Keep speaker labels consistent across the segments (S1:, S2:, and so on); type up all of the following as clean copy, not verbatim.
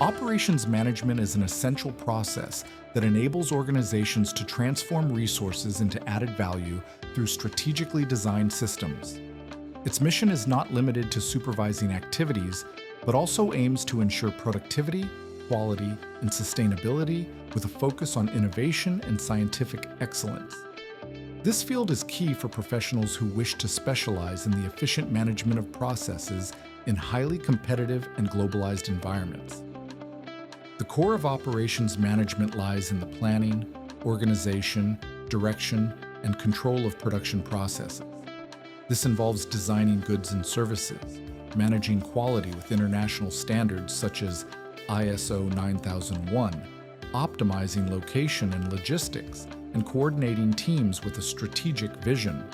S1: Operations management is an essential process that enables organizations to transform resources into added value through strategically designed systems. Its mission is not limited to supervising activities, but also aims to ensure productivity, quality, and sustainability with a focus on innovation and scientific excellence. This field is key for professionals who wish to specialize in the efficient management of processes in highly competitive and globalized environments. The core of operations management lies in the planning, organization, direction, and control of production processes. This involves designing goods and services, managing quality with international standards such as ISO 9001, optimizing location and logistics, and coordinating teams with a strategic vision.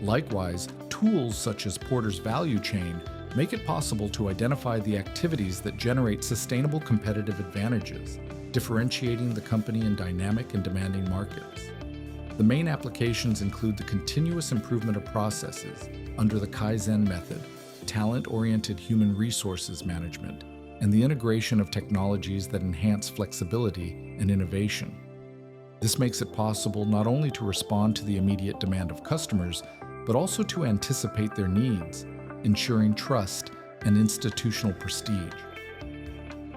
S1: Likewise, tools such as Porter's value chain make it possible to identify the activities that generate sustainable competitive advantages, differentiating the company in dynamic and demanding markets. The main applications include the continuous improvement of processes under the Kaizen method, talent-oriented human resources management, and the integration of technologies that enhance flexibility and innovation. This makes it possible not only to respond to the immediate demand of customers, but also to anticipate their needs, ensuring trust and institutional prestige.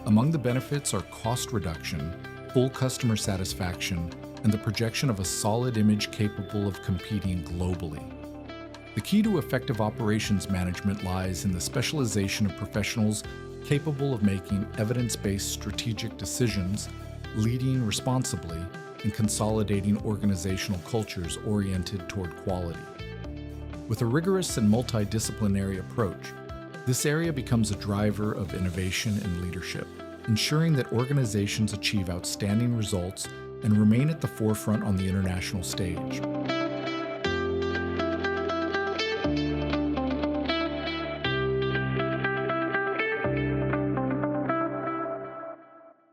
S1: Among the benefits are cost reduction, full customer satisfaction, and the projection of a solid image capable of competing globally. The key to effective operations management lies in the specialization of professionals capable of making evidence-based strategic decisions, leading responsibly, and consolidating organizational cultures oriented toward quality. With a rigorous and multidisciplinary approach, this area becomes a driver of innovation and leadership, ensuring that organizations achieve outstanding results and remain at the forefront on the international stage.